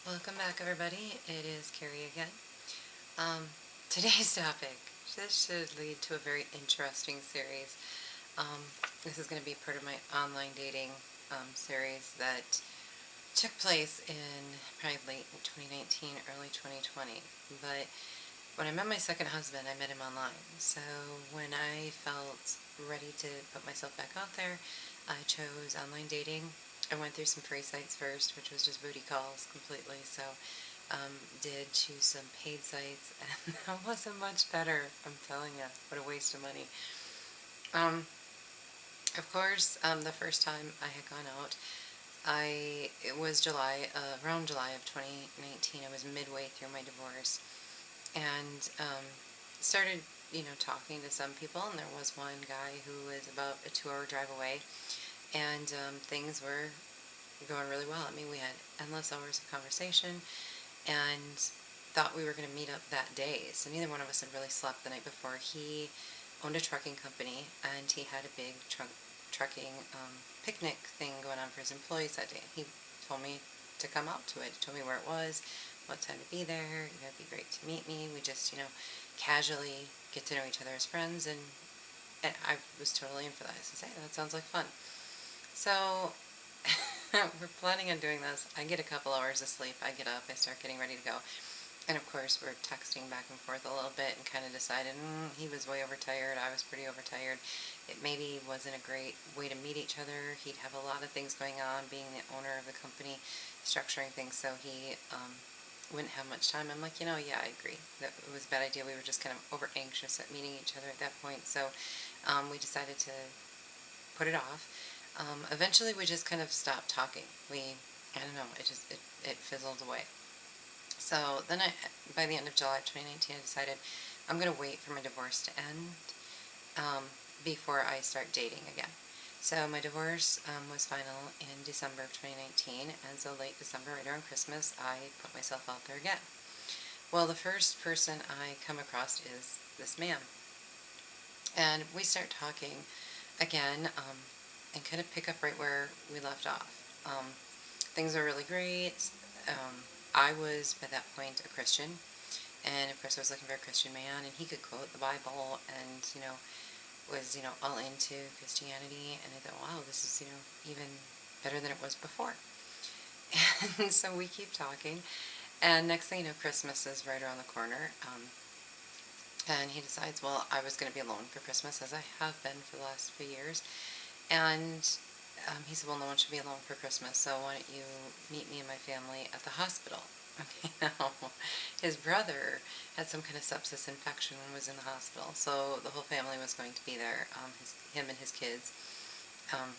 Welcome back, everybody. It is Carrie again. Um, Today's topic, this should lead to a very interesting series. Um, this is going to be part of my online dating series that took place in probably late 2019, early 2020. But when I met my second husband, I met him online. So when I felt ready to put myself back out there, I chose online dating. I went through some free sites first, which was just booty calls completely. So did choose some paid sites, and that wasn't much better. I'm telling you, what a waste of money. Um, of course, the first time I had gone out, it was around July of 2019. I was midway through my divorce, and started, talking to some people. And there was one guy who was about a 2-hour drive away, and things were going really well. I mean, we had endless hours of conversation, and thought we were going to meet up that day. So neither one of us had really slept the night before. He owned a trucking company, and he had a big trucking picnic thing going on for his employees that day. He told me to come out to it. He told me where it was, what time to be there. It'd be great to meet me. We just, casually get to know each other as friends, and I was totally in for that. I said, hey, that sounds like fun. So we're planning on doing this. I get a couple hours of sleep. I get up. I start getting ready to go. And of course, we're texting back and forth a little bit and kind of decided he was way overtired. I was pretty overtired. It maybe wasn't a great way to meet each other. He'd have a lot of things going on, being the owner of the company, structuring things, so he wouldn't have much time. I'm like, yeah, I agree. That it was a bad idea. We were just kind of over anxious at meeting each other at that point. So we decided to put it off. Eventually, we just kind of stopped talking. I don't know, it fizzled away. So then by the end of July 2019, I decided I'm going to wait for my divorce to end um, before I start dating again. So my divorce was final in December of 2019, and so late December, right around Christmas, I put myself out there again. Well, the first person I come across is this man, and we start talking again, and kind of pick up right where we left off. Things are really great. I was, by that point, a Christian, and of course I was looking for a Christian man, and he could quote the Bible, and, was, all into Christianity, and I thought, wow, this is, even better than it was before. And so we keep talking, and next thing you know, Christmas is right around the corner, and he decides, well, I was going to be alone for Christmas, as I have been for the last few years, and he said, well, no one should be alone for Christmas, so why don't you meet me and my family at the hospital? Okay, now, his brother had some kind of sepsis infection and was in the hospital, so the whole family was going to be there, him and his kids, um,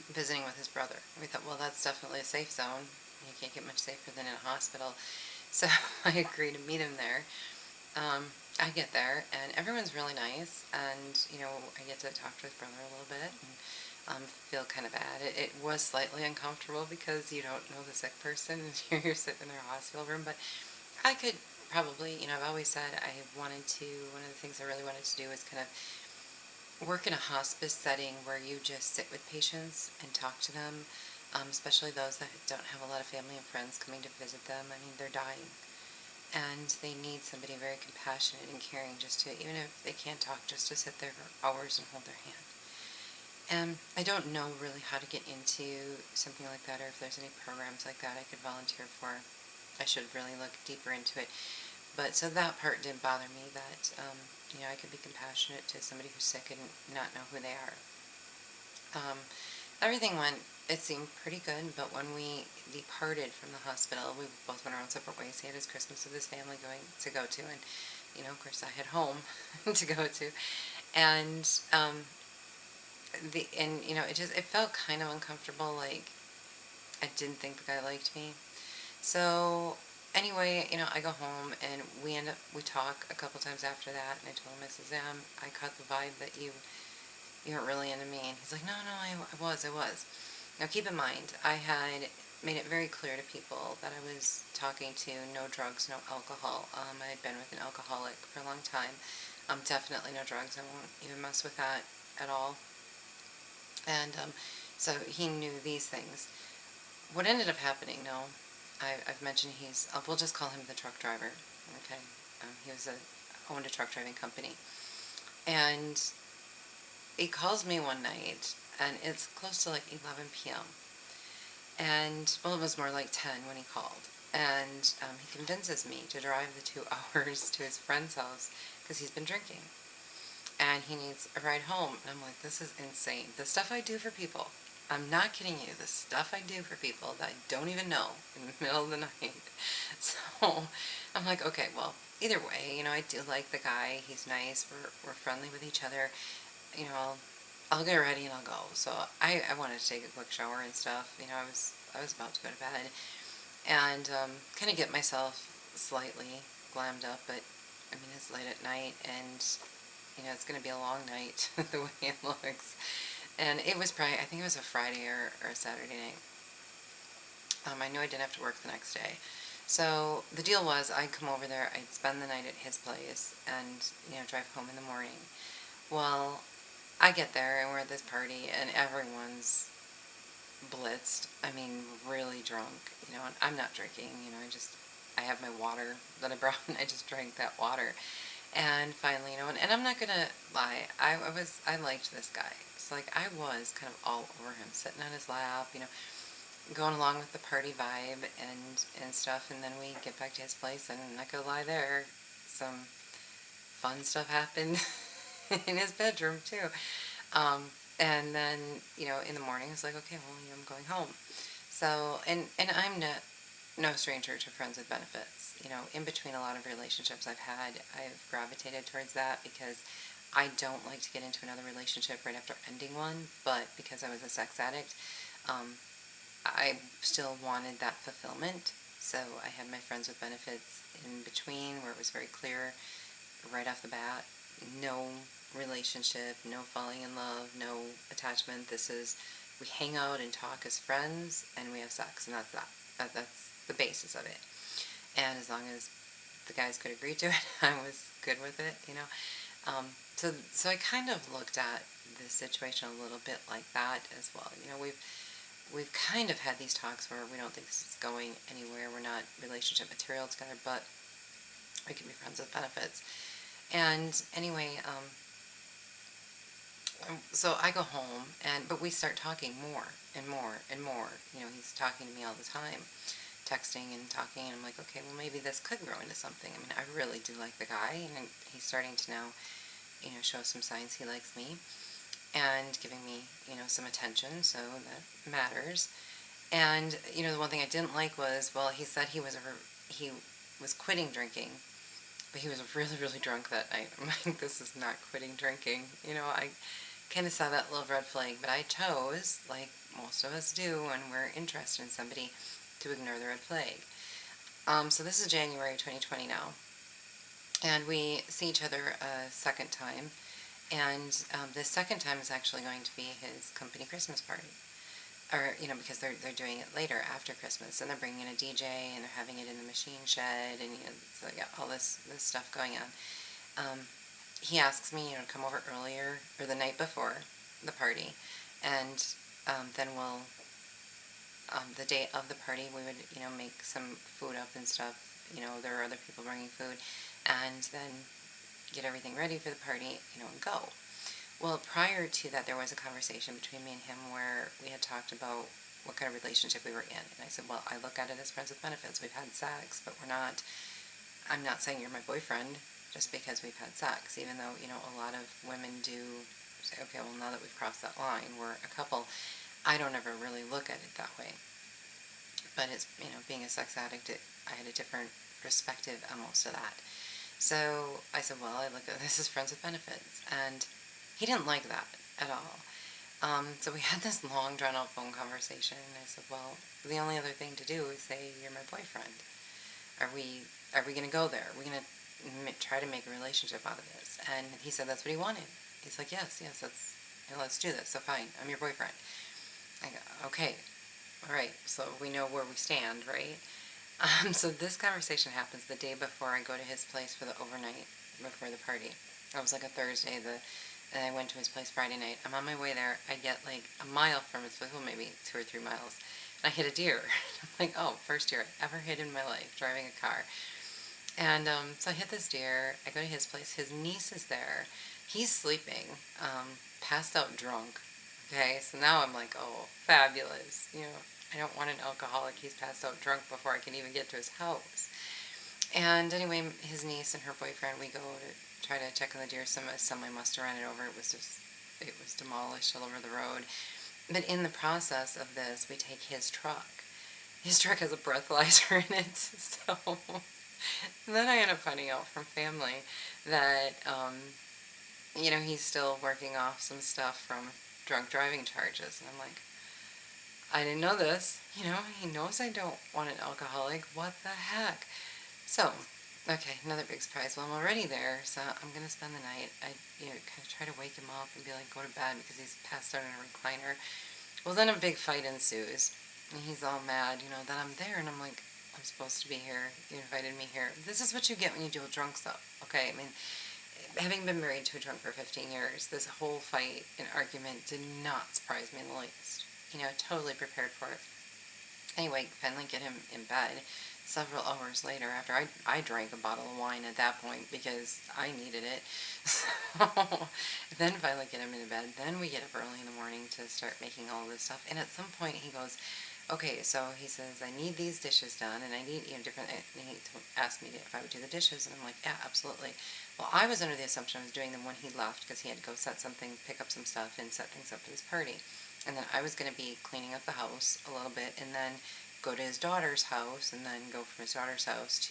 visiting with his brother. We thought, well, that's definitely a safe zone. You can't get much safer than in a hospital. So I agreed to meet him there. I get there, and everyone's really nice, and, I get to talk to his brother a little bit, and feel kind of bad. It was slightly uncomfortable because you don't know the sick person, and you're sitting in their hospital room, but I could probably, I've always said one of the things I really wanted to do is kind of work in a hospice setting where you just sit with patients and talk to them, especially those that don't have a lot of family and friends coming to visit them. I mean, they're dying, and they need somebody very compassionate and caring, just to, even if they can't talk, just to sit there for hours and hold their hand. And I don't know really how to get into something like that, or if there's any programs like that I could volunteer for. I should really look deeper into it. But so that part didn't bother me, that, I could be compassionate to somebody who's sick and not know who they are. Um, Everything it seemed pretty good, but when we departed from the hospital, we both went our own separate ways. He had his Christmas with his family to go to, and, of course I had home to go to. And, it felt kind of uncomfortable, like I didn't think the guy liked me. So anyway, I go home, and we talk a couple times after that, and I told him, I says, I caught the vibe that you weren't really into me. And he's like, no, no, I was. Now keep in mind, I had made it very clear to people that I was talking to no drugs, no alcohol. I had been with an alcoholic for a long time. Definitely no drugs. I won't even mess with that at all. And so he knew these things. What ended up happening, no, I've mentioned we'll just call him the truck driver, okay? Owned a truck driving company. And he calls me one night, and it's close to like 11 p.m. And, well, it was more like 10 when he called. And he convinces me to drive the 2 hours to his friend's house because he's been drinking. And he needs a ride home. And I'm like, this is insane. The stuff I do for people, I'm not kidding you, the stuff I do for people that I don't even know in the middle of the night. So I'm like, okay, well, either way, I do like the guy. He's nice. We're friendly with each other. I'll get ready and I'll go. So I wanted to take a quick shower and stuff. I was about to go to bed and kind of get myself slightly glammed up. But I mean, it's late at night and it's going to be a long night the way it looks. And it was probably, I think it was a Friday or a Saturday night. I knew I didn't have to work the next day. So the deal was I'd come over there, I'd spend the night at his place and, drive home in the morning. Well, I get there and we're at this party and everyone's blitzed. I mean, really drunk, and I'm not drinking, I have my water that I brought and I just drank that water. And finally, and I'm not gonna lie, I liked this guy. So like I was kind of all over him, sitting on his lap, going along with the party vibe and stuff. And then we get back to his place, and I'm not gonna lie, there some fun stuff happened in his bedroom too. Um, and then in the morning it's like, okay, well, I'm going home. So and I'm no stranger to friends with benefits. In between a lot of relationships I've had, I've gravitated towards that because I don't like to get into another relationship right after ending one, but because I was a sex addict, um, I still wanted that fulfillment. So I had my friends with benefits in between where it was very clear right off the bat, no relationship, no falling in love, no attachment. We hang out and talk as friends and we have sex, and that's that. That's the basis of it. And as long as the guys could agree to it, I was good with it. So I kind of looked at this situation a little bit like that as well. We've kind of had these talks where we don't think this is going anywhere. We're not relationship material together, but we can be friends with benefits. And anyway, so I go home, but we start talking more and more and more. He's talking to me all the time, texting and talking, and I'm like, okay, well, maybe this could grow into something. I mean, I really do like the guy, and he's starting to now, show some signs he likes me, and giving me, some attention, so that matters. And, the one thing I didn't like was, well, he said he was quitting drinking, but he was really, really drunk that night. I'm like, this is not quitting drinking. I kind of saw that little red flag, but I chose, like most of us do when we're interested in somebody, to ignore the red flag. So this is January 2020 now, and we see each other a second time, and this second time is actually going to be his company Christmas party. Or, because they're doing it later after Christmas, and they're bringing in a DJ, and they're having it in the machine shed, and, so they got all this stuff going on. He asks me, to come over earlier, or the night before the party, and then the day of the party, we would, make some food up and stuff. There are other people bringing food, and then get everything ready for the party, and go. Well, prior to that, there was a conversation between me and him where we had talked about what kind of relationship we were in. And I said, well, I look at it as friends with benefits. We've had sex, but I'm not saying you're my boyfriend just because we've had sex, even though, a lot of women do say, okay, well, now that we've crossed that line, we're a couple. I don't ever really look at it that way. But it's, being a sex addict, I had a different perspective on most of that. So I said, well, I look at this as friends with benefits. And he didn't like that at all. So we had this long, drawn-out phone conversation, and I said, well, the only other thing to do is say, you're my boyfriend. Are we going to go there? Are we going to try to make a relationship out of this? And he said that's what he wanted. He's like, yes, let's do this. So fine, I'm your boyfriend. I go, okay, all right, so we know where we stand, right? So this conversation happens the day before I go to his place for the overnight before the party. It was like a Thursday, and I went to his place Friday night. I'm on my way there. I get like a mile from his place, well, maybe 2 or 3 miles. I hit a deer. I'm like, oh, first deer I ever hit in my life driving a car. And so I hit this deer. I go to his place. His niece is there. He's sleeping, passed out drunk. Okay, so now I'm like, oh, fabulous. I don't want an alcoholic. He's passed out drunk before I can even get to his house. And anyway, his niece and her boyfriend, we go to try to check on the deer. Somebody must have ran it over. It was demolished all over the road. But in the process of this, we take his truck. His truck has a breathalyzer in it, so then I end up finding out from family that, he's still working off some stuff from drunk driving charges. And I'm like, I didn't know this. He knows I don't want an alcoholic. What the heck? So, okay, another big surprise. Well, I'm already there, so I'm going to spend the night. I, kind of try to wake him up and be like, go to bed because he's passed out in a recliner. Well, then a big fight ensues. And he's all mad, that I'm there. And I'm like, I'm supposed to be here. You invited me here. This is what you get when you deal with drunk stuff, okay? I mean, having been married to a drunk for 15 years, this whole fight and argument did not surprise me in the least. Totally prepared for it. Anyway, finally get him in bed. Several hours later, after I drank a bottle of wine at that point because I needed it. So then finally get him into bed. Then we get up early in the morning to start making all this stuff. And at some point he goes, okay, so he says, I need these dishes done, and I need, different, and he asked me if I would do the dishes, and I'm like, yeah, absolutely. Well, I was under the assumption I was doing them when he left because he had to go pick up some stuff, and set things up for this party. And then I was going to be cleaning up the house a little bit, and then go to his daughter's house, and then go from his daughter's house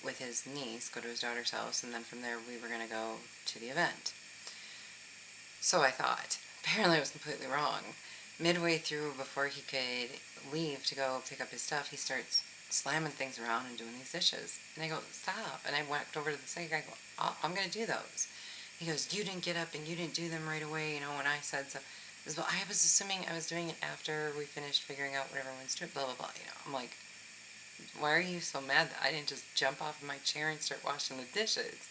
with his niece, go to his daughter's house, and then from there we were going to go to the event. So I thought. Apparently I was completely wrong. Midway through, before he could leave to go pick up his stuff, he starts slamming things around and doing these dishes. And I go, stop. And I walked over to the sink. I go, I'm going to do those. He goes, you didn't get up and you didn't do them right away, when I said so. Well, I was assuming I was doing it after we finished figuring out what everyone's doing, blah, blah, blah. I'm like, why are you so mad that I didn't just jump off of my chair and start washing the dishes?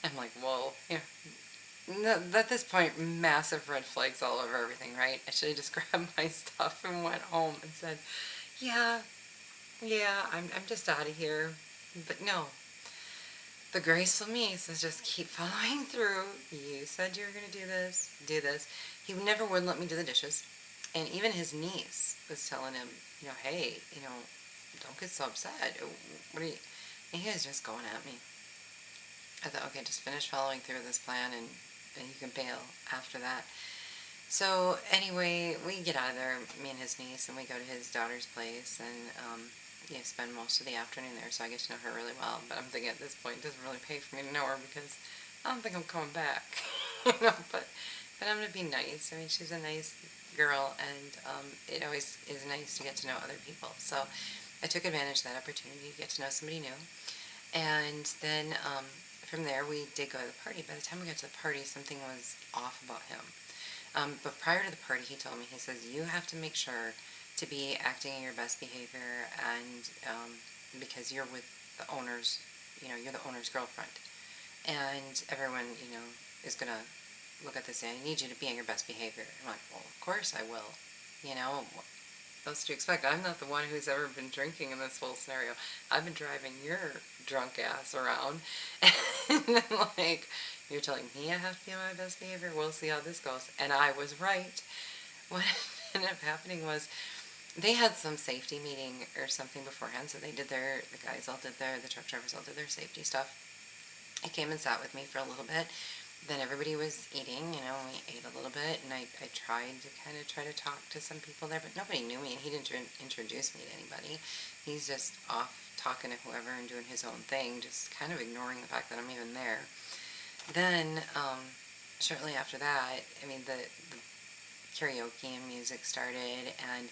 I'm like, well, at this point, massive red flags all over everything, right? I should have just grabbed my stuff and went home and said, yeah, I'm just out of here. But no, the graceful me says just keep following through. You said you were going to do this. He never would let me do the dishes. And even his niece was telling him, hey, don't get so upset. What are you? And he was just going at me. I thought, okay, just finish following through with this plan and you can bail after that. So anyway, we get out of there, me and his niece, and we go to his daughter's place and spend most of the afternoon there, so I get to know her really well. But I'm thinking at this point, it doesn't really pay for me to know her because I don't think I'm coming back. But I'm going to be nice. I mean, she's a nice girl, and it always is nice to get to know other people. So I took advantage of that opportunity to get to know somebody new. And then from there, we did go to the party. By the time we got to the party, something was off about him. But prior to the party, he told me, he says, you have to make sure to be acting in your best behavior, and because you're with the owner's, you're the owner's girlfriend. And everyone, is going to look at this and I need you to be in your best behavior. I'm like, well, of course I will. What else do you expect? I'm not the one who's ever been drinking in this whole scenario. I've been driving your drunk ass around. And then, you're telling me I have to be on my best behavior? We'll see how this goes. And I was right. What ended up happening was they had some safety meeting or something beforehand. So the truck drivers all did their safety stuff. He came and sat with me for a little bit. Then everybody was eating, we ate a little bit, and I tried to talk to some people there, but nobody knew me, and he didn't introduce me to anybody. He's just off talking to whoever and doing his own thing, just kind of ignoring the fact that I'm even there. Then, shortly after that, the karaoke and music started, and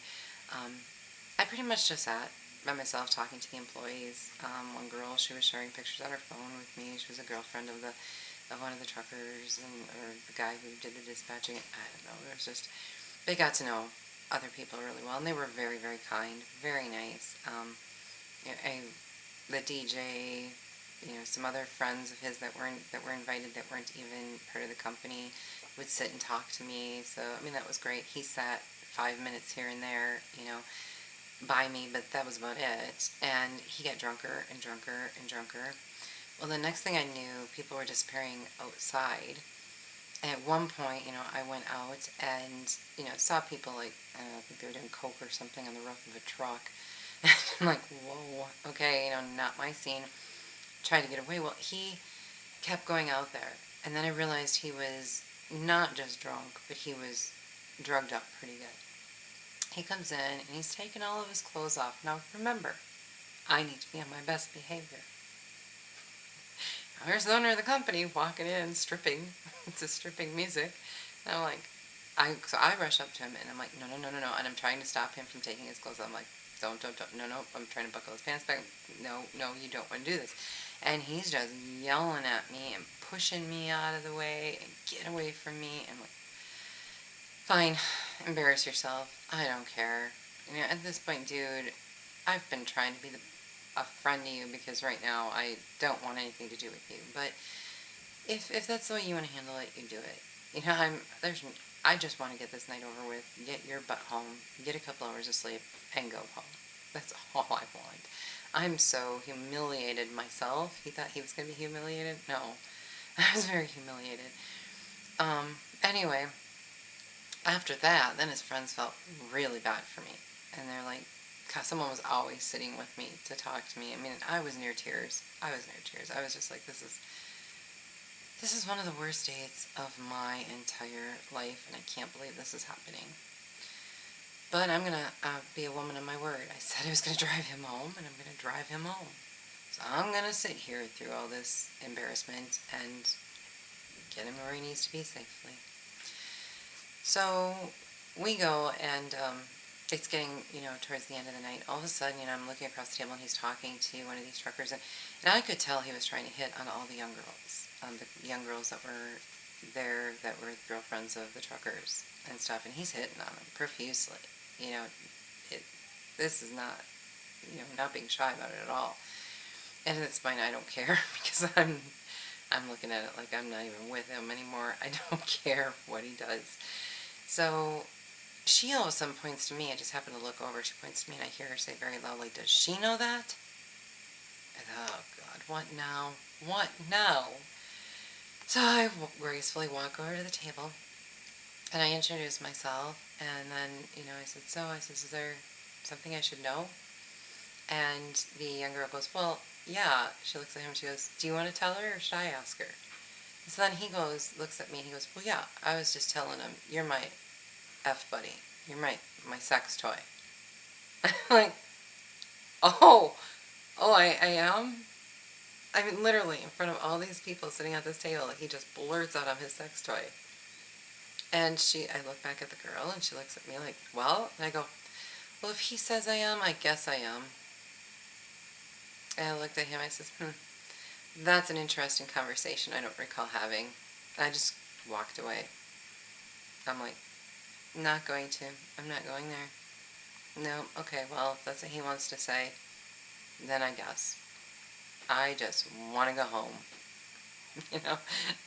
I pretty much just sat by myself talking to the employees. One girl, she was sharing pictures on her phone with me. She was a girlfriend of one of the truckers, or the guy who did the dispatching. I don't know. They got to know other people really well, and they were very, very kind, very nice. The DJ, some other friends of his that were invited that weren't even part of the company would sit and talk to me. So that was great. He sat 5 minutes here and there, by me, but that was about it. And he got drunker and drunker and drunker. Well, the next thing I knew, people were disappearing outside. And at one point, I went out and, saw people like, I don't know, I think they were doing coke or something on the roof of a truck. And I'm like, whoa, okay, not my scene. Tried to get away. Well, he kept going out there. And then I realized he was not just drunk, but he was drugged up pretty good. He comes in and he's taking all of his clothes off. Now remember, I need to be on my best behavior. Now here's the owner of the company walking in, stripping. It's a stripping music. And I'm like, so I rush up to him and I'm like, no, no, no, no, no. And I'm trying to stop him from taking his clothes off. I'm like, don't, no, no. I'm trying to buckle his pants back. No, no, you don't want to do this. And he's just yelling at me and pushing me out of the way and get away from me. And I'm like, fine, embarrass yourself. I don't care. At this point, dude, I've been trying to be a friend to you because right now I don't want anything to do with you. But if that's the way you want to handle it, you do it. I just want to get this night over with, get your butt home, get a couple hours of sleep, and go home. That's all I want. I'm so humiliated myself. He thought he was going to be humiliated. No, I was very humiliated. Anyway, after that, then his friends felt really bad for me. And they're like, God, someone was always sitting with me to talk to me. I mean, I was near tears. I was just like, this is one of the worst dates of my entire life, and I can't believe this is happening. But I'm going to be a woman of my word. I said I was going to drive him home, and I'm going to drive him home. So I'm going to sit here through all this embarrassment and get him where he needs to be safely. So we go, and it's getting, towards the end of the night. All of a sudden, I'm looking across the table, and he's talking to one of these truckers, and I could tell he was trying to hit on all the young girls, the young girls that were there that were girlfriends of the truckers and stuff, and he's hitting on them profusely. This is not, not being shy about it at all. And at this point, I don't care because I'm looking at it like I'm not even with him anymore. I don't care what he does. So she all of a sudden points to me. I just happen to look over. She points to me and I hear her say very loudly, does she know that? And oh God, what now? What now? So I gracefully walk over to the table and I introduce myself and then, I said, is there something I should know? And the young girl goes, well, yeah. She looks at him, she goes, do you want to tell her or should I ask her? And so then he looks at me and he goes, well, yeah, I was just telling him, you're my F buddy. You're my sex toy. Like, oh, I am? I mean, literally, in front of all these people sitting at this table, he just blurts out I'm his sex toy. And I look back at the girl, and she looks at me like, well? And I go, well, if he says I am, I guess I am. And I looked at him, I said, that's an interesting conversation I don't recall having. And I just walked away. I'm like, not going to. I'm not going there. No, okay, well, if that's what he wants to say, then I guess. I just want to go home.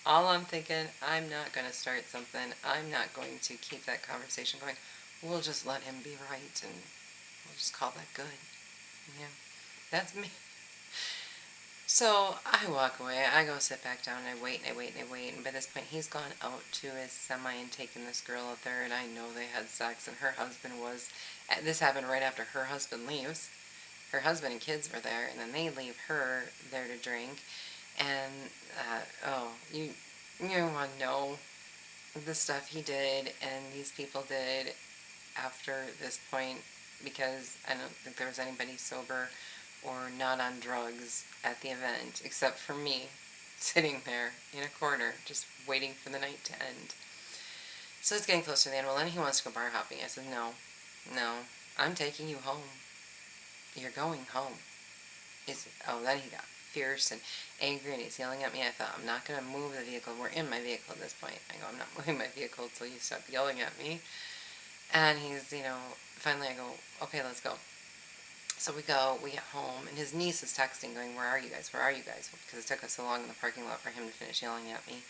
All I'm thinking, I'm not going to start something. I'm not going to keep that conversation going. We'll just let him be right and we'll just call that good. That's me. So I walk away. I go sit back down and I wait and I wait and I wait. And by this point, he's gone out to his semi and taken this girl out there. And I know they had sex and her husband was. This happened right after her husband leaves. Her husband and kids were there. And then they leave her there to drink. And, you want to know the stuff he did and these people did after this point, because I don't think there was anybody sober or not on drugs at the event except for me sitting there in a corner just waiting for the night to end. So it's getting close to the end. Well, then he wants to go bar hopping. I said, no, I'm taking you home. You're going home. Then he got fierce and angry and he's yelling at me. I thought, I'm not going to move the vehicle. We're in my vehicle at this point. I go, I'm not moving my vehicle until you stop yelling at me. And he's, finally I go, okay, let's go. So we get home, and his niece is texting going, where are you guys? Because it took us so long in the parking lot for him to finish yelling at me.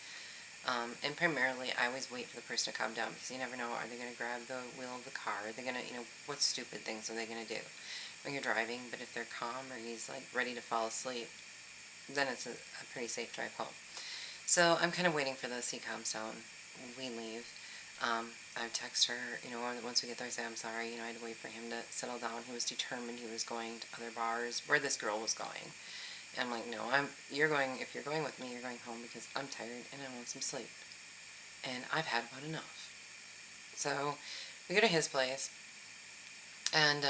And primarily, I always wait for the person to calm down because you never know. Are they going to grab the wheel of the car? Are they going to, what stupid things are they going to do when you're driving? But if they're calm or he's like ready to fall asleep, then it's a pretty safe drive home. So I'm kind of waiting for this. He calms down. We leave. I text her, once we get there, I say, I'm sorry, I had to wait for him to settle down. He was determined he was going to other bars where this girl was going. And I'm like, no, if you're going with me, you're going home because I'm tired and I want some sleep. And I've had about enough. So we go to his place and,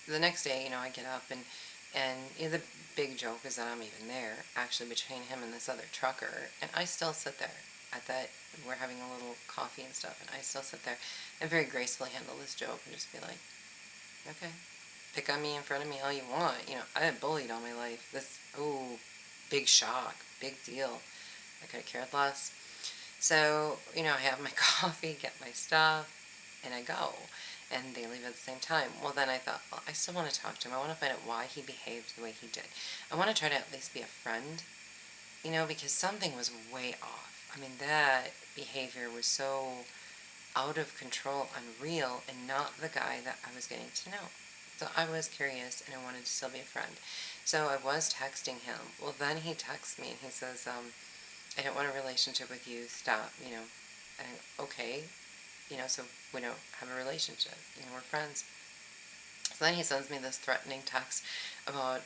the next day, I get up and the big joke is that I'm even there, actually between him and this other trucker, and I still sit there at that, we're having a little coffee and stuff, and I still sit there and very gracefully handle this joke and just be like, okay, pick on me in front of me all you want. I had bullied all my life. Big shock, big deal. I could have cared less. So, I have my coffee, get my stuff, and I go. And they leave at the same time. Well, then I thought, well, I still want to talk to him. I want to find out why he behaved the way he did. I want to try to at least be a friend, because something was way off. I mean, that behavior was so out of control, unreal, and not the guy that I was getting to know. So I was curious, and I wanted to still be a friend. So I was texting him. Well, then he texts me, and he says, I don't want a relationship with you. Stop, And I'm, okay, so we don't have a relationship. We're friends. So then he sends me this threatening text about,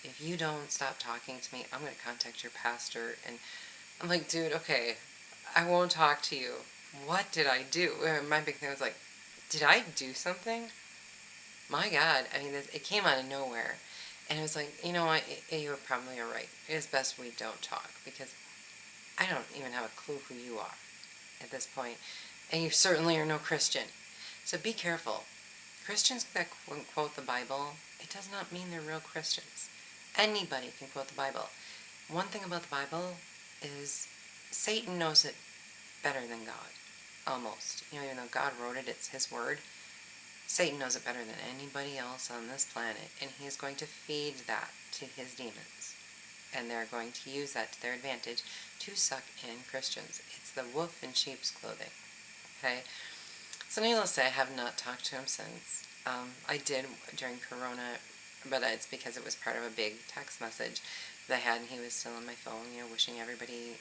if you don't stop talking to me, I'm going to contact your pastor. And I'm like, dude, okay, I won't talk to you. What did I do? My big thing was like, did I do something? My God, I mean, it came out of nowhere. And it was like, you know what, you probably are right. It is best we don't talk because I don't even have a clue who you are at this point. And you certainly are no Christian. So be careful. Christians that quote the Bible, it does not mean they're real Christians. Anybody can quote the Bible. One thing about the Bible is Satan knows it better than God. Almost. Even though God wrote it, it's his word. Satan knows it better than anybody else on this planet, and he is going to feed that to his demons. And they're going to use that to their advantage to suck in Christians. It's the wolf in sheep's clothing. Okay? So needless to say, I have not talked to him since. I did during Corona, but it's because it was part of a big text message that I had, and he was still on my phone, wishing everybody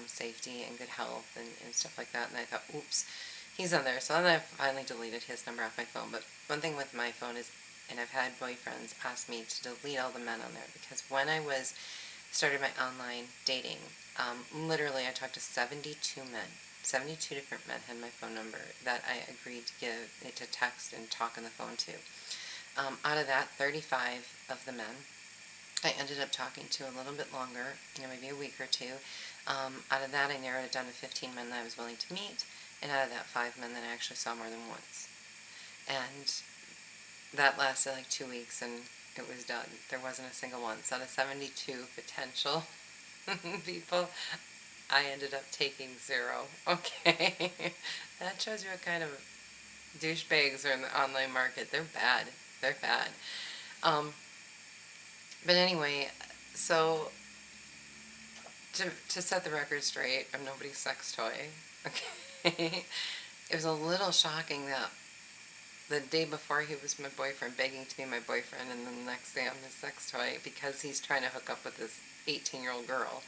safety and good health and stuff like that. And I thought, oops, he's on there. So then I finally deleted his number off my phone. But one thing with my phone is, and I've had boyfriends ask me to delete all the men on there because when I started my online dating, literally I talked to 72 men. 72 different men had my phone number that I agreed to give it to text and talk on the phone to. Out of that, 35 of the men I ended up talking to a little bit longer, maybe a week or two. Out of that, I narrowed it down to 15 men that I was willing to meet, and out of that, 5 men that I actually saw more than once. And that lasted like 2 weeks, and it was done. There wasn't a single one. So out of 72 potential people, I ended up taking 0. Okay. That shows you what kind of douchebags are in the online market. They're bad. They're bad. But anyway, so to set the record straight, I'm nobody's sex toy. Okay. It was a little shocking that the day before he was my boyfriend, begging to be my boyfriend, and then the next day I'm his sex toy because he's trying to hook up with this 18-year-old girl.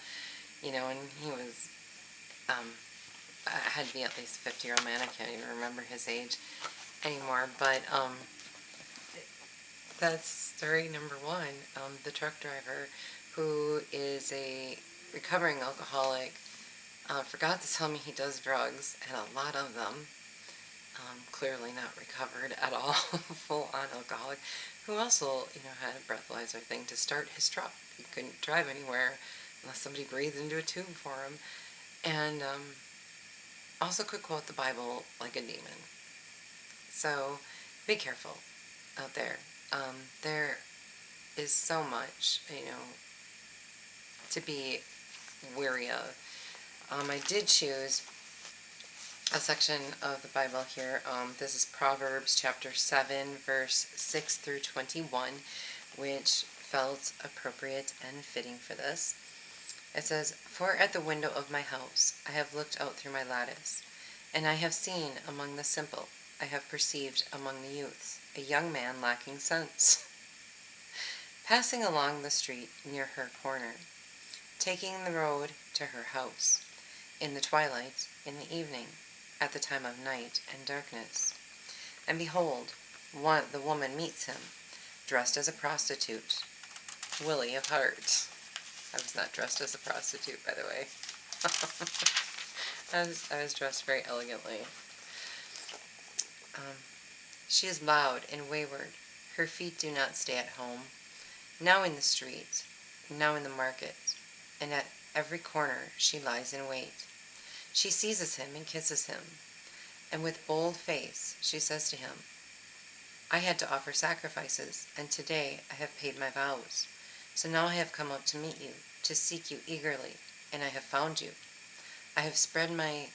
And he was, had to be at least a 50-year-old man. I can't even remember his age anymore. But that's story number 1. The truck driver, who is a recovering alcoholic, forgot to tell me he does drugs, and a lot of them. Clearly not recovered at all, full-on alcoholic, who also, had a breathalyzer thing to start his truck. He couldn't drive anywhere unless somebody breathed into a tube for him, and also could quote the Bible like a demon. So be careful out there. There is so much, to be wary of. I did choose a section of the Bible here. This is Proverbs chapter 7, verse 6 through 21, which felt appropriate and fitting for this. It says, "For at the window of my house I have looked out through my lattice, and I have seen among the simple, I have perceived among the youths, a young man lacking sense, passing along the street near her corner, taking the road to her house, in the twilight, in the evening, at the time of night and darkness. And behold, the woman meets him, dressed as a prostitute, willy of heart." I was not dressed as a prostitute, by the way. I was dressed very elegantly. Um, she is loud and wayward. Her feet do not stay at home. Now in the street, now in the market, and at every corner she lies in wait. She seizes him and kisses him, and with bold face she says to him, "I had to offer sacrifices, and today I have paid my vows. So now I have come out to meet you, to seek you eagerly, and I have found you. I have spread my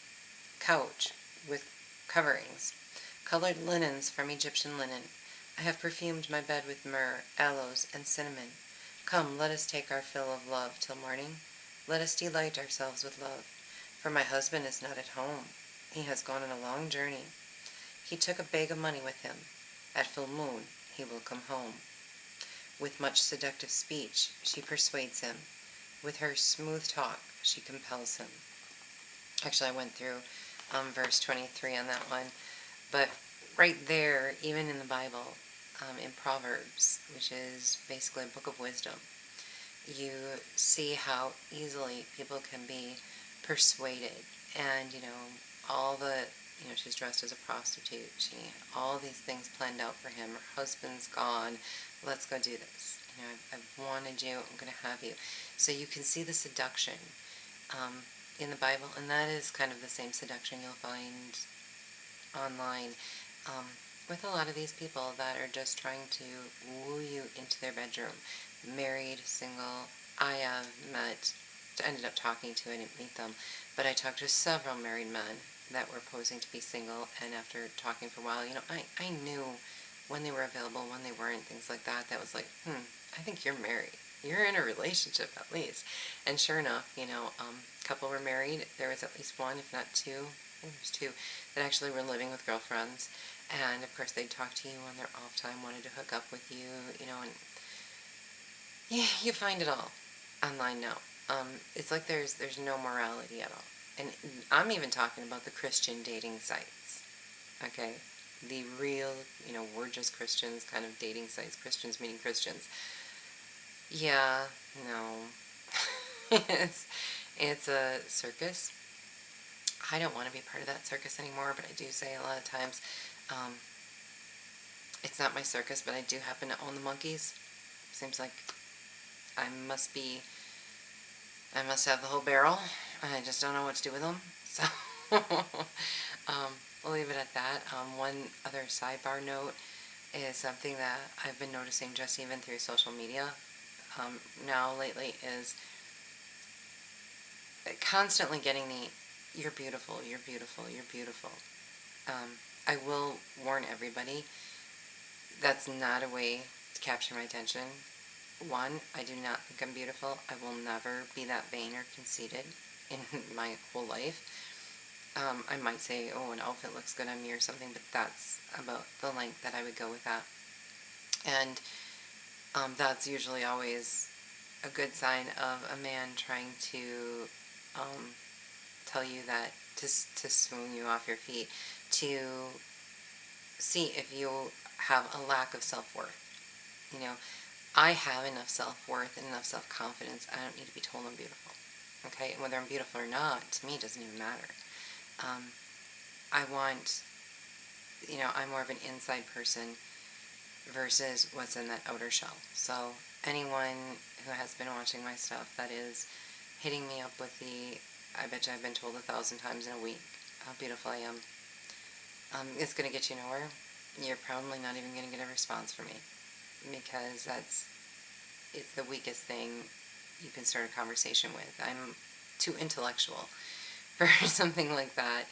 couch with coverings, colored linens from Egyptian linen. I have perfumed my bed with myrrh, aloes, and cinnamon. Come, let us take our fill of love till morning. Let us delight ourselves with love. For my husband is not at home. He has gone on a long journey. He took a bag of money with him. At full moon he will come home." With much seductive speech she persuades him. With her smooth talk she compels him. Actually, I went through verse 23 on that one. But right there, even in the Bible, in Proverbs, which is basically a book of wisdom, you see how easily people can be persuaded. And, all the, she's dressed as a prostitute. All these things planned out for him. Her husband's gone. Let's go do this. I've wanted you. I'm going to have you. So you can see the seduction in the Bible, and that is kind of the same seduction you'll find online with a lot of these people that are just trying to woo you into their bedroom. Married, single. I have ended up talking to, I didn't meet them, but I talked to several married men that were posing to be single, and after talking for a while, I knew when they were available, when they weren't, things like that. That was like, I think you're married. You're in a relationship at least. And sure enough, couple were married. There was at least one, if not two, I think there's two, that actually were living with girlfriends. And of course they'd talk to you on their off time, wanted to hook up with you, and you find it all online now. It's like there's no morality at all. And I'm even talking about the Christian dating sites. Okay? The real, we're just Christians kind of dating sites. Christians meeting Christians. Yeah, no. It's a circus. I don't want to be part of that circus anymore, but I do say a lot of times, it's not my circus, but I do happen to own the monkeys. Seems like I must have the whole barrel. I just don't know what to do with them. So, we'll leave it at that. One other sidebar note is something that I've been noticing just even through social media now lately is constantly getting "you're beautiful, you're beautiful, you're beautiful." I will warn everybody, that's not a way to capture my attention. One, I do not think I'm beautiful. I will never be that vain or conceited in my whole life. I might say, oh, an outfit looks good on me or something, but that's about the length that I would go with that. And that's usually always a good sign of a man trying to tell you that, to swoon you off your feet, to see if you have a lack of self-worth. I have enough self-worth and enough self-confidence. I don't need to be told I'm beautiful. Okay? And whether I'm beautiful or not, to me, it doesn't even matter. I want, I'm more of an inside person versus what's in that outer shell. So anyone who has been watching my stuff that is hitting me up with I bet you I've been told 1,000 times in a week how beautiful I am, it's going to get you nowhere. You're probably not even going to get a response from me, because it's the weakest thing you can start a conversation with. I'm too intellectual for something like that.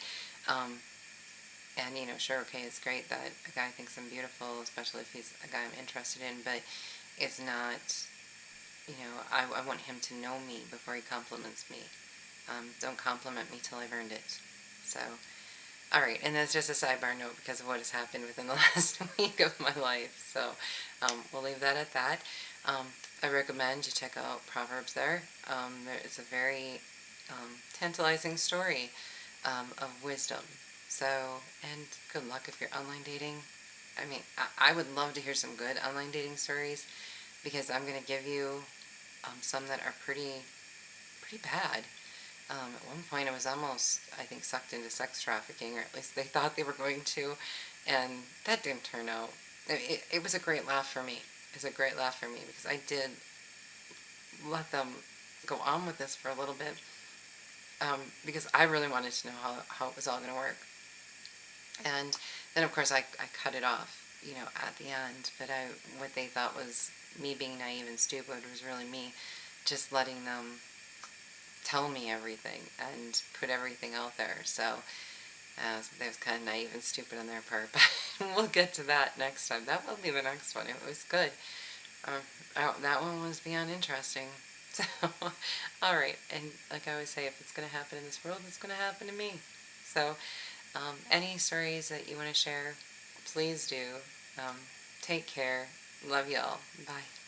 And, sure, okay, it's great that a guy thinks I'm beautiful, especially if he's a guy I'm interested in, but it's not I want him to know me before he compliments me. Don't compliment me till I've earned it. So, all right, and that's just a sidebar note because of what has happened within the last week of my life. So, we'll leave that at that. I recommend you check out Proverbs there. It's a very tantalizing story of wisdom. So, and good luck if you're online dating. I mean, I would love to hear some good online dating stories because I'm going to give you some that are pretty bad. At one point, I was almost, I think, sucked into sex trafficking, or at least they thought they were going to, and that didn't turn out. It was a great laugh for me. It was a great laugh for me because I did let them go on with this for a little bit because I really wanted to know how it was all going to work. And then, of course, I cut it off, at the end. But what they thought was me being naive and stupid was really me just letting them tell me everything and put everything out there. So that was kind of naive and stupid on their part. But we'll get to that next time. That will be the next one. It was good. That one was beyond interesting. So, all right. And like I always say, if it's going to happen in this world, it's going to happen to me. So, any stories that you want to share, please do. Take care. Love y'all. Bye.